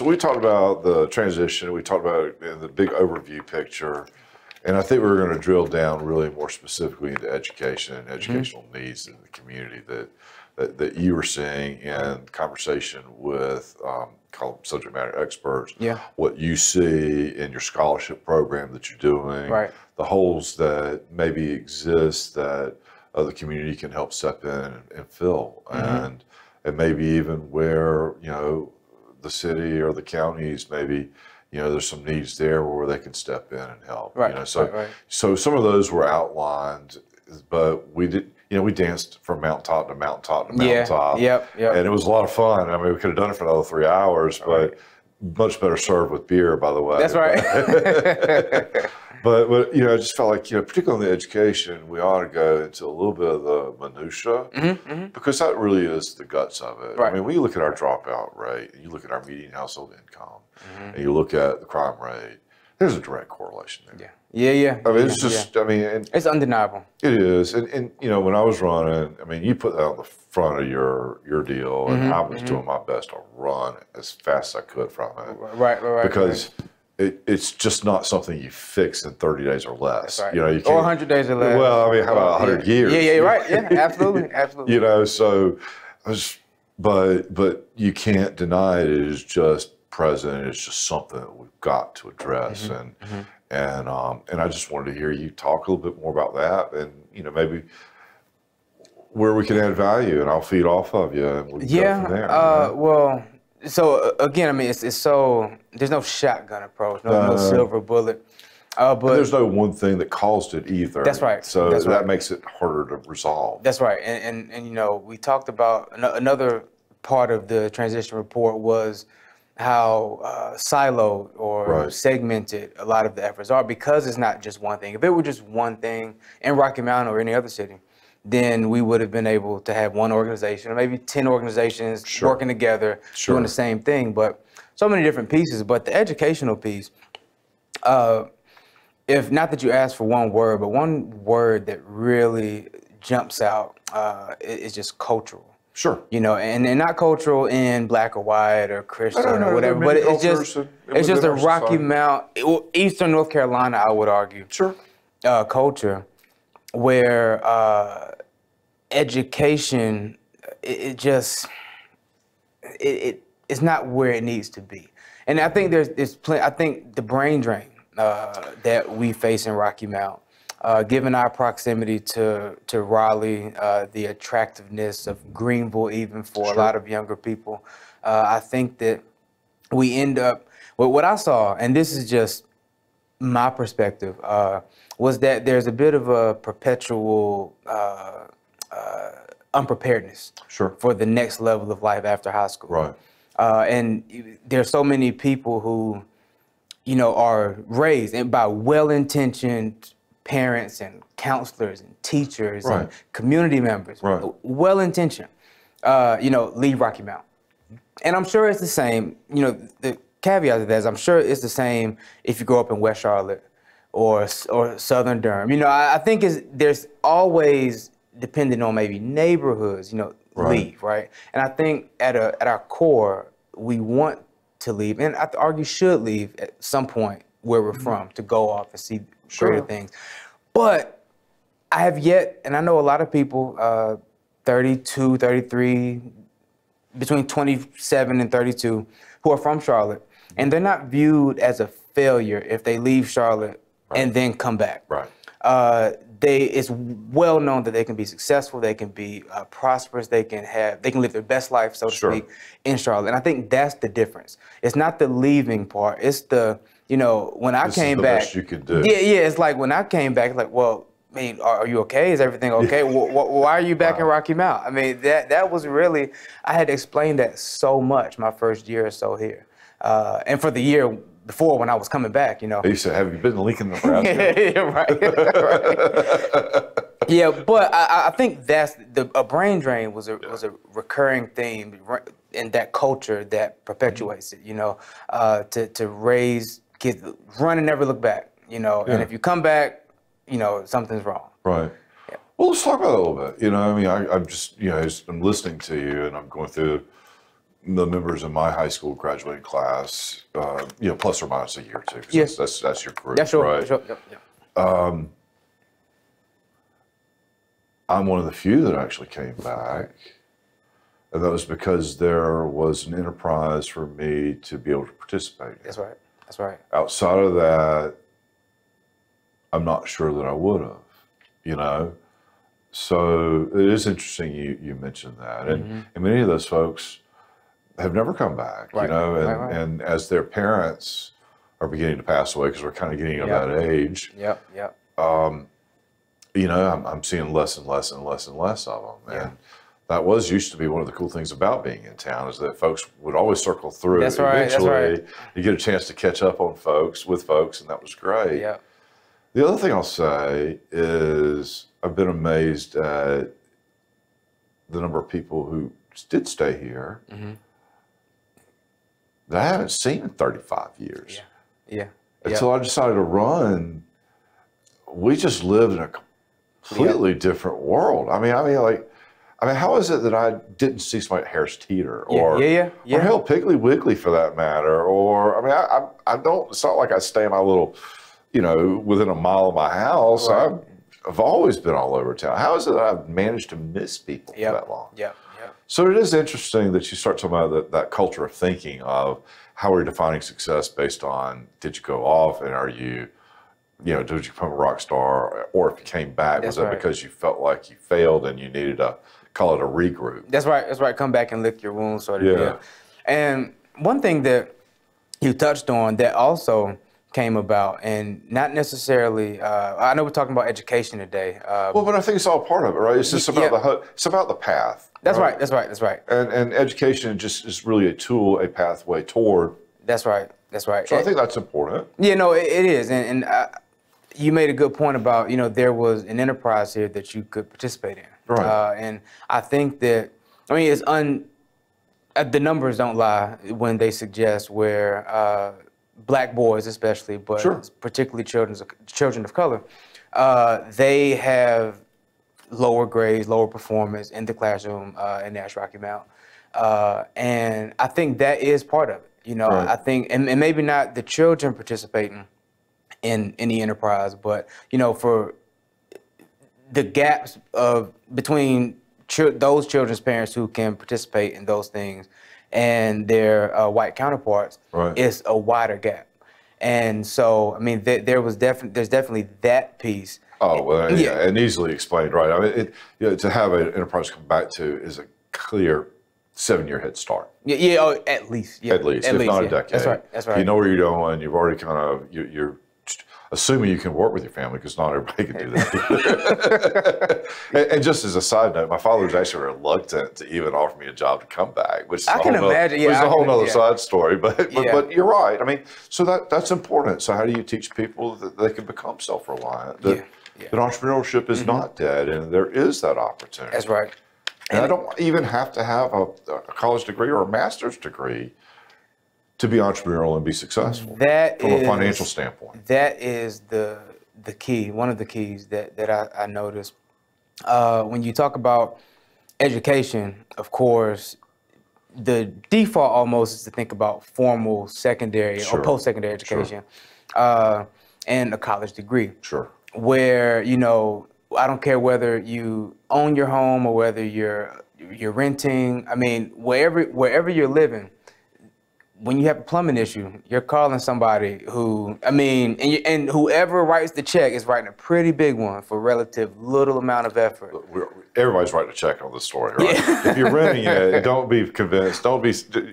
we talked about the transition. We talked about the big overview picture. And I think we're going to drill down really more specifically into education and educational needs in the community that you were seeing in conversation with call them subject matter experts. Yeah. What you see in your scholarship program that you're doing, right. the holes that maybe exist that the community can help step in and fill, and maybe even where the city or the counties maybe. There's some needs there where they can step in and help. Right. So some of those were outlined, but we did. We danced from mountaintop to mountaintop to mountaintop. Yep. And it was a lot of fun. I mean, we could have done it for another 3 hours, but much better served with beer, by the way. That's right. But I just felt like particularly in the education, we ought to go into a little bit of the minutia because that really is the guts of it. Right. I mean, when you look at our dropout rate, and you look at our median household income, and you look at the crime rate, there's a direct correlation there. Yeah. I mean, it's just, it's undeniable. It is. And when I was running, I mean, you put that on the front of your deal, and I was doing my best to run as fast as I could from it. Right. Because it's just not something you fix in 30 days or less. That's right. You can't, or 100 days or less. Well, I mean, how about 100 years? Yeah, right. Yeah, absolutely. So but you can't deny it is just present. It's just something that we've got to address. And I just wanted to hear you talk a little bit more about that, and maybe where we can add value, and I'll feed off of you, and we can go from there. Well, so again, I mean, it's so there's no shotgun approach, no silver bullet, but there's no one thing that caused it either. That's right. So that makes it harder to resolve. That's right, and we talked about another part of the transition report was how siloed or segmented a lot of the efforts are, because it's not just one thing. If it were just one thing in Rocky Mount or any other city, then we would have been able to have one organization or maybe 10 organizations working together doing the same thing. But so many different pieces. But the educational piece, if not that you asked for one word, but one word that really jumps out is just cultural. Sure. And not cultural in black or white or Christian or whatever, but it's just a Rocky Mount, Eastern North Carolina, I would argue. Sure. Culture where education, it's not where it needs to be. And I think I think the brain drain that we face in Rocky Mount, given our proximity to Raleigh, the attractiveness of Greenville, even for a lot of younger people, I think that we end up, what I saw, and this is just my perspective, was that there's a bit of a perpetual unpreparedness for the next level of life after high school. Right. And there's so many people who, are raised by well-intentioned parents and counselors and teachers and community members, well-intentioned, leave Rocky Mount. And I'm sure it's the same, the caveat to that is I'm sure it's the same if you grow up in West Charlotte or Southern Durham. I think there's always, depending on maybe neighborhoods, leave, right? And I think at our core, we want to leave, and I argue should leave at some point where we're from to go off and see greater things. But I have yet, and I know a lot of people, 32, 33, between 27 and 32, who are from Charlotte, and they're not viewed as a failure if they leave Charlotte and then come back. Right. It's well known that they can be successful, they can be prosperous, they can live their best life, so to speak, in Charlotte. And I think that's the difference. It's not the leaving part. It's the, when I came back. This is the best you could do. Yeah. It's like when I came back, it's like, well, I mean, are you okay? Is everything okay? Why are you back in Rocky Mount? I mean, that was really, I had to explain that so much my first year or so here. And for the year before when I was coming back, He said, have you been to Lincoln, Nebraska? Yeah, right. Yeah, but I think that's a brain drain was a recurring theme in that culture that perpetuates it. To raise kids, run and never look back. And if you come back, something's wrong. Right. Yeah. Well, let's talk about it a little bit. I'm just, I'm listening to you and I'm going through the members in my high school graduating class, plus or minus a year or two. 'Cause Yes. that's your group, That's sure. right? Sure. Yep. I'm one of the few that actually came back. And that was because there was an enterprise for me to be able to participate in. That's right. That's right. Outside of that, I'm not sure that I would have, So it is interesting you mentioned that. And many of those folks have never come back, Right. Right. And as their parents are beginning to pass away, because we're kind of getting of that age, Yep. I'm seeing less and less and less and less of them. Yeah. And that used to be one of the cool things about being in town, is that folks would always circle through. That's right. Eventually, you get a chance to catch up on with folks, and that was great. Yeah. The other thing I'll say is I've been amazed at the number of people who did stay here that I haven't seen in 35 years. Yeah. Until I decided to run, we just lived in a completely different world. I mean, how is it that I didn't see somebody at Harris Teeter or hell, Piggly Wiggly for that matter? Or I don't. It's not like I stay in my little, within a mile of my house. Right. I've always been all over town. How is it that I've managed to miss people for that long? Yeah. So it is interesting that you start talking about that culture of thinking of how we're defining success based on, did you go off and are you, did you become a rock star, or if you came back, was that because you felt like you failed and you needed to call it a regroup? That's right. Come back and lick your wounds, sort of Yeah. deal. And one thing that you touched on that also came about, and not necessarily, I know we're talking about education today. But I think it's all part of it, right? It's just about it's about the path. That's right. That's right. And education just is really a tool, a pathway toward. That's right. So I think that's important. Yeah, no, it is. And you made a good point about, there was an enterprise here that you could participate in. Right. And I think that, it's the numbers don't lie when they suggest where Black boys especially, but particularly children of color, they have lower grades, lower performance in the classroom in Nash Rocky Mount. And I think that is part of it. Right. I think, and maybe not the children participating in the enterprise, but, for the gaps between those children's parents who can participate in those things and their white counterparts, it's a wider gap. And so, there's definitely that piece. Oh, well, and easily explained, right? To have an enterprise come back to is a clear 7-year head start. At least. Yeah, at least, if not a decade. That's right. You know where you're going. You've already you're assuming you can work with your family, because not everybody can do that. and just as a side note, my father was actually reluctant to even offer me a job to come back, which is I can imagine. Which is a whole other side story. But you're right. So that's important. So how do you teach people that they can become self-reliant? That entrepreneurship is not dead, and there is that opportunity. That's right. And I don't even have to have a college degree or a master's degree to be entrepreneurial and be successful from a financial standpoint. That is the key, one of the keys that I noticed. When you talk about education, of course, the default almost is to think about formal secondary or post-secondary education and a college degree. Sure. Where, I don't care whether you own your home or whether you're renting. Wherever you're living, when you have a plumbing issue, you're calling somebody who, and whoever writes the check is writing a pretty big one for relative little amount of effort. Everybody's writing a check on this story, right? Yeah. If you're renting it, don't be convinced.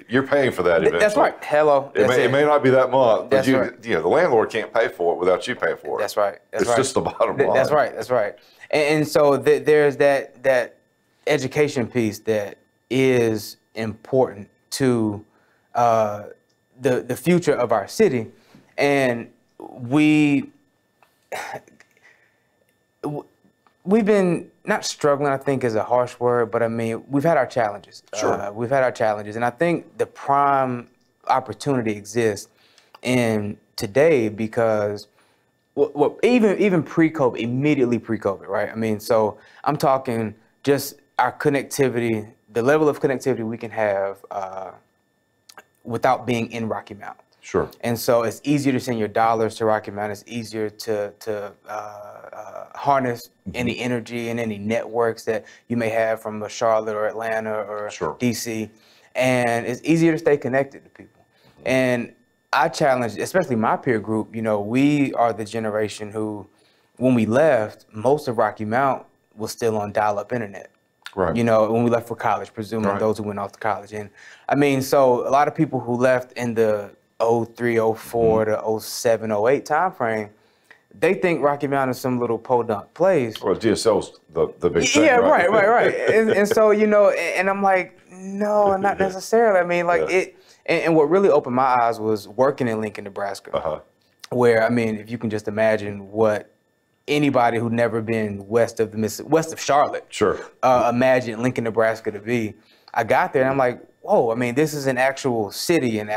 You're paying for that eventually. That's right. Hello. It may not be that month, but right. The landlord can't pay for it without you paying for it. That's right. It's just the bottom line. That's right. And so there's that education piece that is important to the future of our city, and we've been not struggling, I think is a harsh word, but we've had our challenges. Sure. We've had our challenges, and I think the prime opportunity exists in today because even pre-COVID, immediately pre-COVID, right? So I'm talking just our connectivity the level of connectivity we can have without being in Rocky Mount. Sure. And so it's easier to send your dollars to Rocky Mount. It's easier to harness any energy and any networks that you may have from Charlotte or Atlanta or DC. And it's easier to stay connected to people. And I challenge, especially my peer group, you know, we are the generation who, when we left, most of Rocky Mount was still on dial-up internet. Right. You know, when we left for college, presumably those who went off to college. And I mean, so a lot of people who left in the 03, 04 to 07, 08 timeframe, they think Rocky Mount is some little podunk place. Well, DSL's the big thing, yeah, right? right. and so, you know, and I'm like, no, not necessarily. I mean, like and what really opened my eyes was working in Lincoln, Nebraska, where, I mean, if you can just imagine what anybody who'd never been west of Charlotte, imagine Lincoln, Nebraska to be. I got there and I'm like, whoa, I mean, this is an actual city and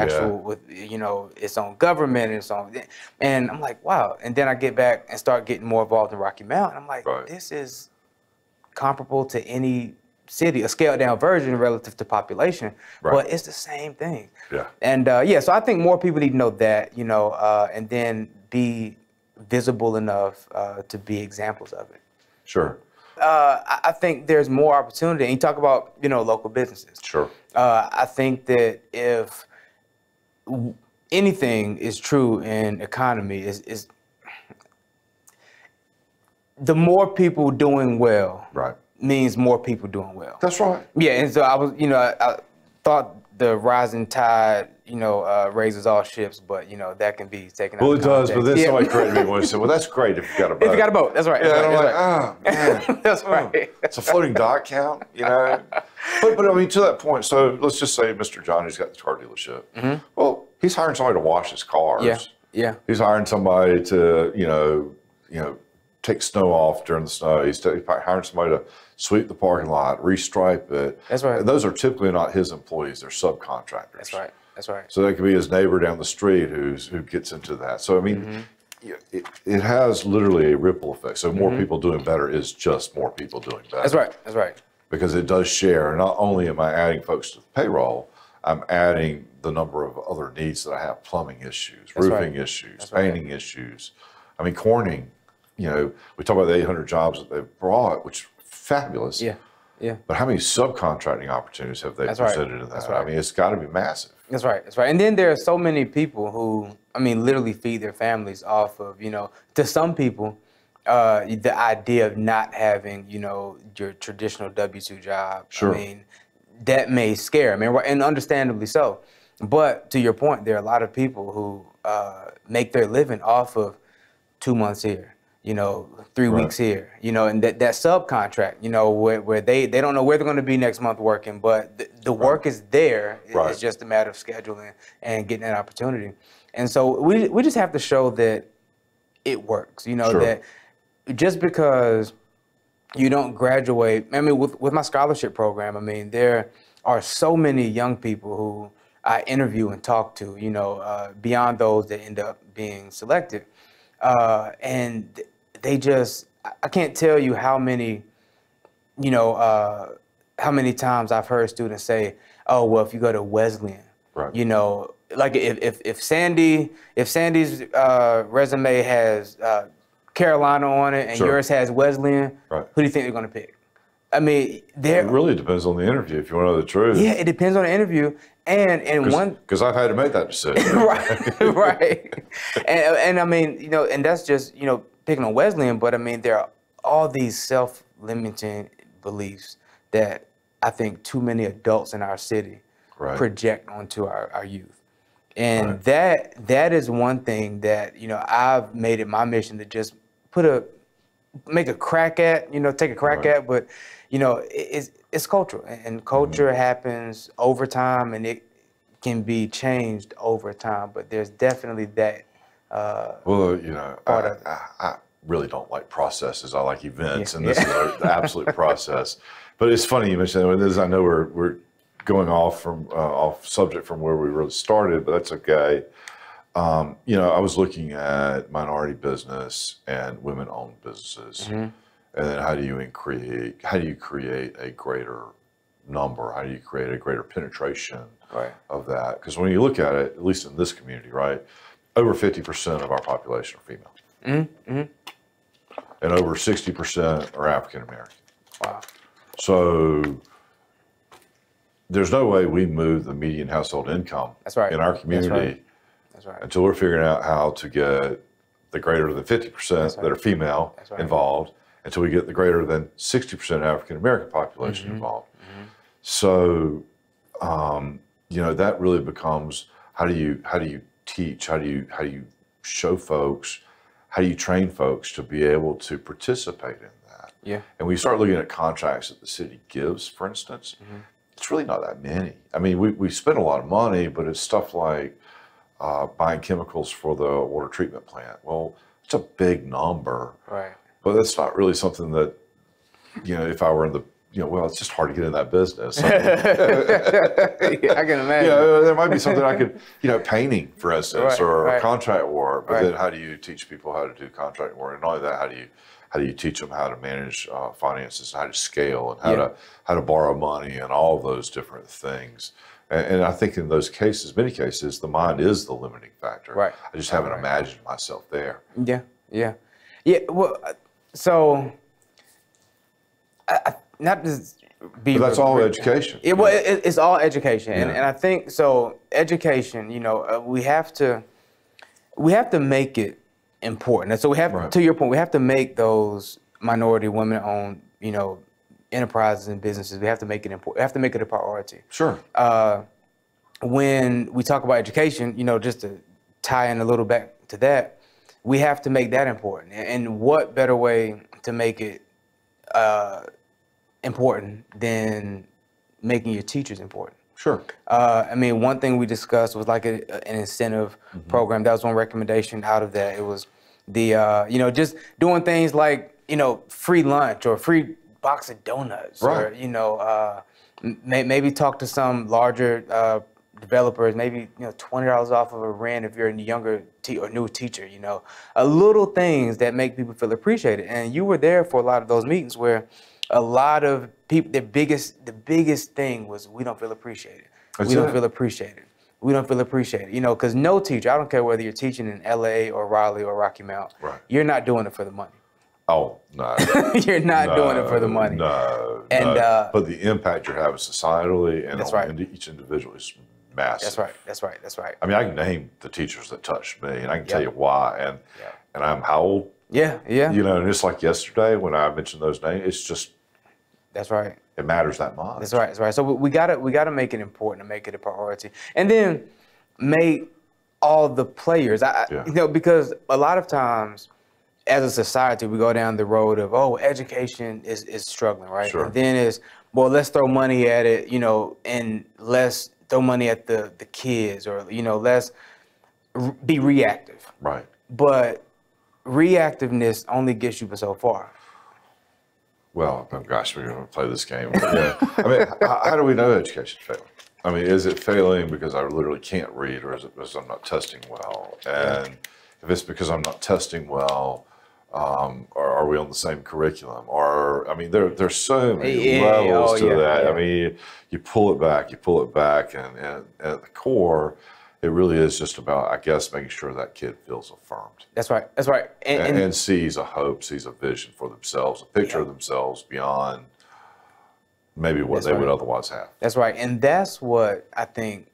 with, you know, its own government and its own, and I'm like, wow. And then I get back and start getting more involved in Rocky Mount. I'm like, this is comparable to any city, a scaled down version relative to population, but it's the same thing. And so I think more people need to know that, you know, and then be visible enough to be examples of it. Sure. I think there's more opportunity. And you talk about, you know, local businesses. Sure. I think that if anything is true in economy, is the more people doing well means more people doing well. That's right. Yeah, and so I was, you know, I thought the rising tide, you know, raises all ships, but, you know, that can be taken out of context. Well, it does, but then somebody corrected me once and said, well, that's great if you got a boat. If you got a boat, that's right. Yeah, and I'm like, oh, man. That's right. It's a floating dock count, you know? But I mean, to that point, so let's just say Mr. Johnny's got the car dealership. Well, he's hiring somebody to wash his cars. Yeah. He's hiring somebody to, you know, take snow off during the snow. He's hiring somebody to sweep the parking lot, restripe it. That's right. And those are typically not his employees; they're subcontractors. That's right. That's right. So that could be his neighbor down the street who gets into that. So I mean, it has literally a ripple effect. So more people doing better is just more people doing better. That's right. That's right. Because it does share. Not only am I adding folks to the payroll, I'm adding the number of other needs that I have: plumbing issues, roofing issues, painting issues. I mean, Corning. You know, we talk about the 800 jobs that they've brought, which is fabulous. Yeah. But how many subcontracting opportunities have they presented in that? I mean, it's got to be massive. That's right. That's right. And then there are so many people who, I mean, literally feed their families off of, you know, to some people, the idea of not having, you know, your traditional W-2 job. I mean, that may scare. I mean, and understandably so. But to your point, there are a lot of people who make their living off of 2 months here, you know, 3 weeks here, you know, and that subcontract, you know, where they don't know where they're going to be next month working, but the work is there. It's just a matter of scheduling and getting that opportunity. And so we just have to show that it works, you know, that just because you don't graduate, I mean, with my scholarship program, I mean, there are so many young people who I interview and talk to, you know, beyond those that end up being selected. And they just, I can't tell you how many, you know, how many times I've heard students say, oh, well, if you go to Wesleyan, you know, like if Sandy's resume has Carolina on it and yours has Wesleyan, who do you think they're going to pick? I mean, it really depends on the interview, if you want to know the truth. Yeah, it depends on the interview. Because I've had to make that decision. right. And I mean, you know, and that's just, you know, picking on Wesleyan, but I mean, there are all these self-limiting beliefs that I think too many adults in our city project onto our youth. And that is one thing that, you know, I've made it my mission to just make a crack at, you know, take a crack at, but, you know, it's cultural, and culture happens over time, and it can be changed over time, but there's definitely that. Well, you know, I really don't like processes. I like events, and this is the absolute process. But it's funny you mentioned that. I know we're going off subject from where we really started, but that's okay. You know, I was looking at minority business and women-owned businesses, and then how do you create a greater number? How do you create a greater penetration Right. of that? Because when you look at it, at least in this community, right, over 50% of our population are female. And over 60% are African American. Wow. So there's no way we move the median household income That's right. in our community That's right. until we're figuring out how to get the greater than 50% that are female involved, until we get the greater than 60% African American population involved. So, that really becomes how do you teach? How do you show folks? How do you train folks to be able to participate in that? Yeah. And when you start looking at contracts that the city gives, for instance, it's really not that many. I mean, we spend a lot of money, but it's stuff like buying chemicals for the water treatment plant. Well, it's a big number, Right. but that's not really something that, if I were in the, well, it's just hard to get in that business. I can imagine. There might be something I could, painting, for instance, or contract work. But then how do you teach people how to do contract work? And not only that, how do you teach them how to manage finances, how to scale, and how to borrow money, and all of those different things. And I think in those cases, many cases, the mind is the limiting factor. Right. I just haven't imagined myself there. Yeah. Well, so not to be. But that's all education. It's all education, and I think so. Education, we have to make it important. And so we have, to your point, we have to make those minority women-owned, enterprises and businesses. We have to make it important. We have to make it a priority. Sure. When we talk about education, just to tie in a little back to that, we have to make that important. And what better way to make it important than making your teachers important? Sure. One thing we discussed was like an incentive program. That was one recommendation out of that. It was the, just doing things like, free lunch or free box of donuts, or, maybe talk to some larger developers, maybe, $20 off of a rent if you're a younger or new teacher, little things that make people feel appreciated. And you were there for a lot of those meetings where a lot of people, the biggest thing was, we don't feel appreciated. We don't feel appreciated. We don't feel appreciated. Because no teacher, I don't care whether you're teaching in LA or Raleigh or Rocky Mount, you're not doing it for the money. Oh, no. You're not doing it for the money. No. But the impact you're having societally and on each individual is massive. That's right. I mean, I can name the teachers that touched me, and I can tell you why. And I'm how old? Yeah. And just like yesterday when I mentioned those names, it's just. That's right. It matters that much. That's right. So we gotta make it important and make it a priority, and then make all the players. Because a lot of times, as a society, we go down the road of education is struggling, right? Sure. And then let's throw money at it, and let's throw money at the kids, or let's be reactive. Right. But reactiveness only gets you so far. Well, oh gosh, we're going to play this game. How do we know education's failing? Is it failing because I literally can't read, or is it because I'm not testing well? And if it's because I'm not testing well, are we on the same curriculum? Or, there's so many levels to that. You pull it back, and at the core, it really is just about, I guess, making sure that kid feels affirmed. That's right. And sees a hope, sees a vision for themselves, a picture of themselves beyond maybe what they would otherwise have. That's right. And that's what I think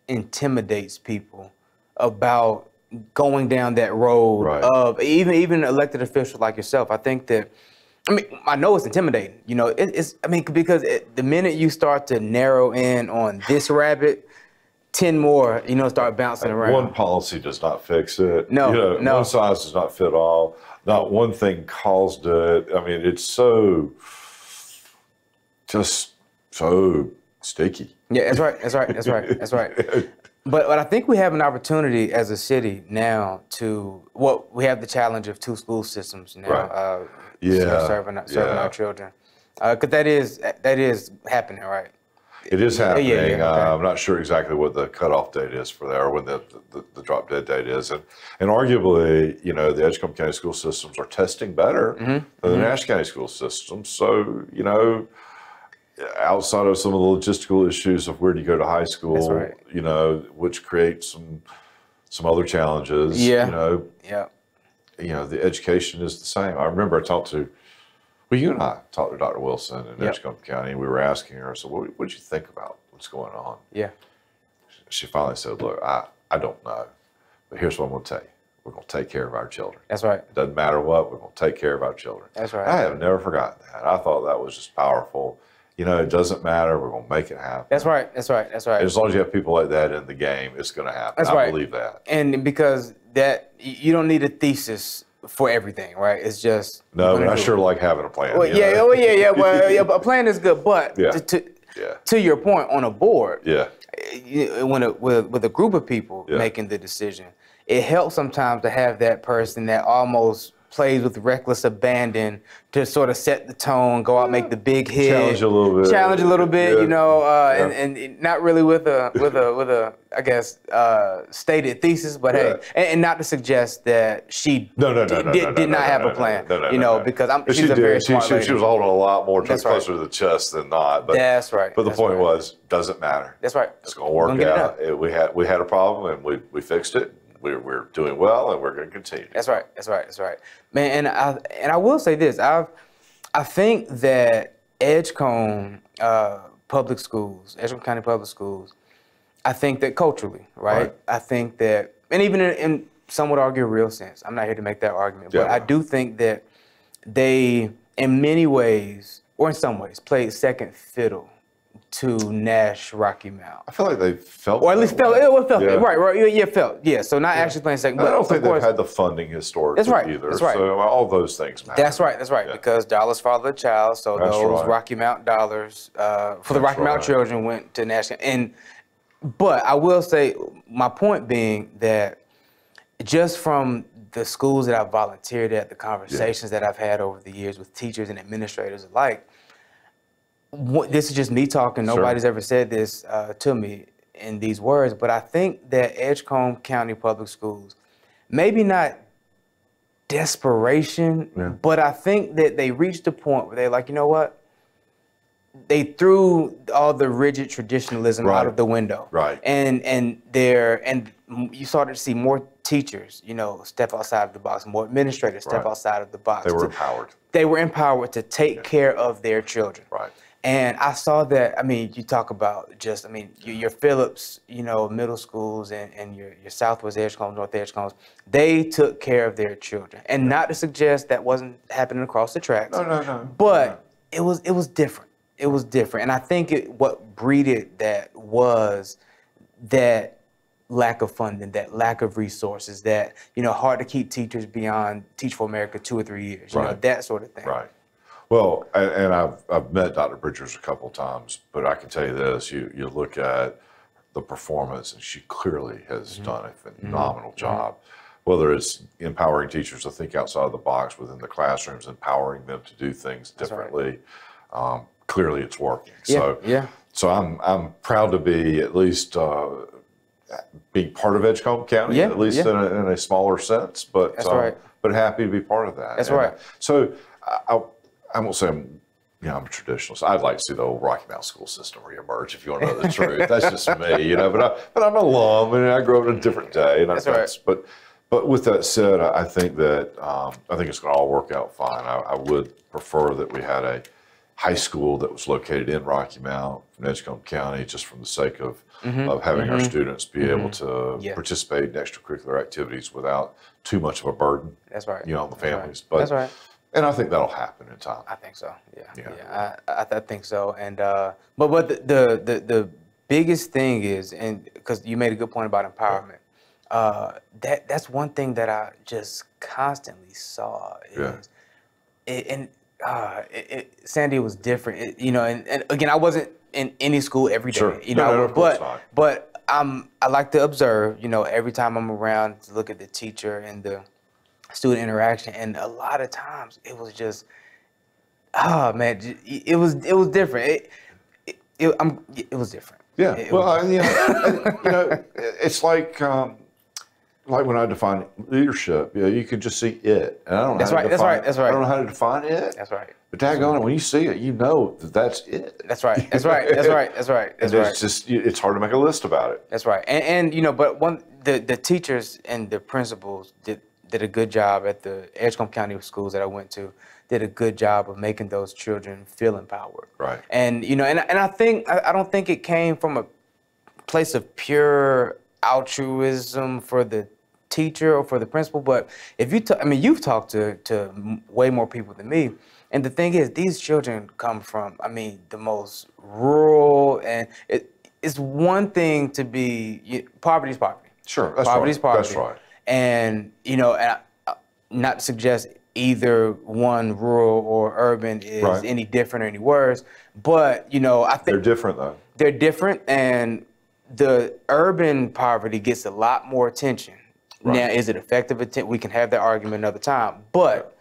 intimidates people about going down that road of even elected officials like yourself. I think that, I know it's intimidating. Because the minute you start to narrow in on this rabbit, 10 more, start bouncing around. One policy does not fix it. No. One size does not fit all. Not one thing caused it. It's so sticky. Yeah, that's right. But I think we have an opportunity as a city now we have the challenge of two school systems now. Serving our children. Because that is happening, right? It is happening. Okay. I'm not sure exactly what the cutoff date is for that, or when the drop dead date is. And arguably, the Edgecombe County school systems are testing better than the Nash County school systems. So, outside of some of the logistical issues of where do you go to high school, That's right. you know, which creates some other challenges. Yeah. You know, the education is the same. I remember you and I talked to Dr. Wilson in Edgecombe County, and we were asking her, so what did you think about what's going on? Yeah. She finally said, look, I don't know, but here's what I'm going to tell you. We're going to take care of our children. That's right. It doesn't matter what, we're going to take care of our children. That's right. I have never forgotten that. I thought that was just powerful. You know, it doesn't matter. We're going to make it happen. That's right. That's right. That's right. As long as you have people like that in the game, it's going to happen. That's I right. believe that. And because you don't need a thesis for everything, right? It's just no, but I sure like having a plan. Well, yeah, but a plan is good. But to your point, on a board, with a group of people making the decision, it helps sometimes to have that person that almost plays with reckless abandon to sort of set the tone, go out, make the big hit, challenge a little bit, you know, and not really with a I guess stated thesis, but hey, and not to suggest that she did not have a plan, you know, because she's a very smart lady. She was holding a lot more closer to the chest than not. But that's right. But the point was, doesn't matter. That's right. It's going to work out. We had a problem and we fixed it. We're doing well, and we're going to continue. That's right. That's right. That's right, man. And I will say this: I think that Edgecombe Public Schools, Edgecombe County Public Schools, I think that culturally, right? I think that, and even in some would argue a real sense. I'm not here to make that argument, but I do think that they, in many ways, or in some ways, played second fiddle to Nash Rocky Mount. I feel like they felt, or at least felt right. So not actually playing second. I don't think they've had the funding historically either. That's right. So all those things matter. That's right. That's right. Yeah. Because dollars follow the child. So those Rocky Mount dollars for the Rocky Mount children went to Nash. But I will say, my point being that just from the schools that I've volunteered at, the conversations that I've had over the years with teachers and administrators alike. This is just me talking. Nobody's ever said this to me in these words, but I think that Edgecombe County Public Schools, maybe not desperation, but I think that they reached a point where they're like, you know what? They threw all the rigid traditionalism out of the window. Right. And you started to see more teachers, you know, step outside of the box, more administrators step outside of the box. They were empowered. They were empowered to take care of their children. Right. And I saw that. I mean, you talk about just, I mean, your Phillips, you know, middle schools and your Southwest Edgecombe, North Edgecombe, they took care of their children. And not to suggest that wasn't happening across the tracks. No. But it was different. It was different. And I think what breeded that was that lack of funding, that lack of resources, that, you know, hard to keep teachers beyond Teach for America 2 or 3 years, you know, that sort of thing. Right. Well, and I've met Dr. Bridgers a couple of times, but I can tell you this: you look at the performance, and she clearly has done a phenomenal job. Whether it's empowering teachers to think outside the box within the classrooms, empowering them to do things differently, clearly it's working. So I'm proud to be at least being part of Edgecombe County, at least in a smaller sense, but but happy to be part of that. That's right. So I won't say I'm a traditionalist. I'd like to see the old Rocky Mount school system reemerge, if you want to know the truth. That's just me, you know. But I'm an alum, and I grew up in a different day. And but with that said, I think that I think it's going to all work out fine. I would prefer that we had a high school that was located in Rocky Mount, in Edgecombe County, just from the sake of having our students be able to participate in extracurricular activities without too much of a burden. That's right. You know, on the families. But that's right. And I think that'll happen in time. I think so. Yeah. I think so. And but the biggest thing is, and because you made a good point about empowerment, that's one thing that I just constantly saw is, Sandy was different. You know, and again, I wasn't in any school every day. You know, but I like to observe. You know, every time I'm around to look at the teacher and the student interaction, and a lot of times it was just, it was different. It was different. Yeah. You know, it's like when I define leadership, you can just see it, and I don't know how to define. That's right. I don't know how to define it. That's right. But daggone it, when you see it, you know that that's it. That's right. That's right. That's right. That's right. That's And right. it's just, it's hard to make a list about it. That's right. And you know, but the teachers and the principals did a good job at the Edgecombe County schools that I went to. Did a good job of making those children feel empowered. Right. And you know, and I think I don't think it came from a place of pure altruism for the teacher or for the principal, but if you I mean, you've talked to way more people than me, and the thing is, these children come from, I mean, the most rural, and it's one thing to be, poverty is poverty. Sure, that's Poverty right. is poverty. That's right. And you know, and not to suggest either one, rural or urban, is Right. any different or any worse, but you know, I think They're different though. they're different, and the urban poverty gets a lot more attention. Right. Now, is it effective attention? We can have that argument another time. But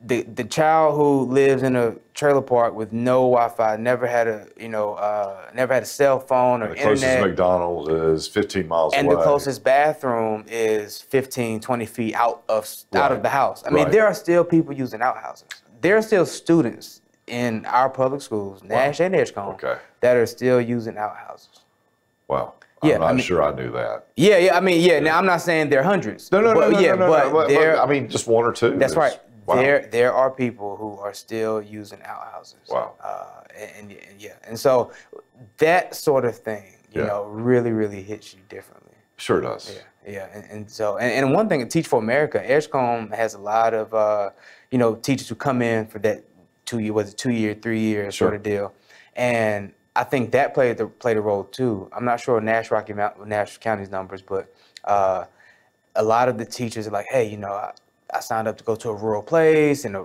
the child who lives in a trailer park with no Wi-Fi, never had a cell phone or The closest internet, McDonald's is 15 miles and away. the closest bathroom is 15, 20 feet out of Right. the house. I mean, Right. there are still people using outhouses. There are still students in our public schools, Nash and Edgecombe, Okay. that are still using outhouses. Wow. Yeah, I'm not I mean- sure I knew that. Yeah. I mean, yeah. Now, I'm not saying they're hundreds. No, but, yeah, but but there. I mean, just one or two. That's right. Wow. There are people who are still using outhouses. Wow. And yeah, and so that sort of thing, you Yeah. know, really hits you differently. Sure does. Yeah. And so and one thing, Teach for America, Edgecombe has a lot of teachers who come in for that 2 year, 3 year Sure. sort of deal, and I think that played a role too. I'm not sure Nash County's numbers, but a lot of the teachers are like, hey, you know, I signed up to go to a rural place, and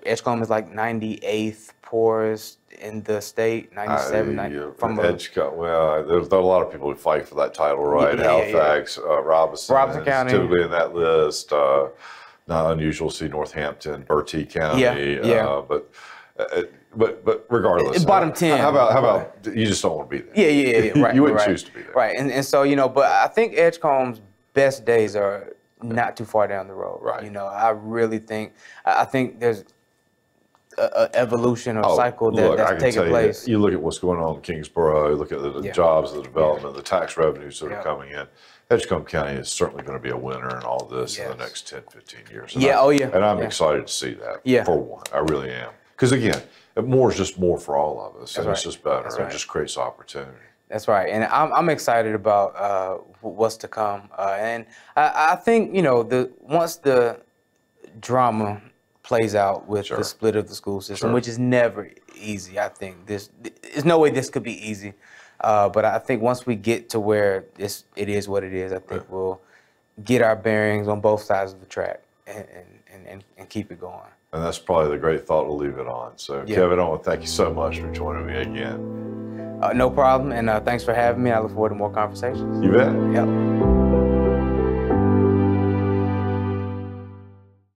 Edgecombe is like 98th poorest in the state, 97, 90, from Edgecombe. Well, there's a lot of people who fight for that title, right? Yeah. Halifax, Roberson County. typically in that list. Not unusual to see Northampton, Bertie County. Yeah. But regardless, Bottom 10. How about you just don't want to be there? Yeah. Right. You wouldn't right. choose to be there. Right. And so, you know, but I think Edgecombe's best days are not too far down the road. Right. You know, I think there's a evolution or cycle Look, I that's can taking tell you place. that you look at what's going on in Kingsborough, look at the Yeah. jobs, the development, the tax revenues that are Yeah. coming in. Edgecombe County is certainly going to be a winner in all this in the Yes. next 10, 15 years. Yeah, And I'm yeah. excited to see that, Yeah. for one. I really am. Because again, more is just more for all of us, and right. it's just better. That's It right. just creates opportunity. That's right, and I'm excited about what's to come, and I think, you know, once the drama plays out with Sure. the split of the school system, Sure. which is never easy. I think there's no way this could be easy, but I think once we get to where it is what it is, I think we'll get our bearings on both sides of the track and keep it going. And that's probably the great thought to leave it on. So, Yeah. Kevin, I want to thank you so much for joining me again. No problem, and thanks for having me. I look forward to more conversations. You bet. Yep.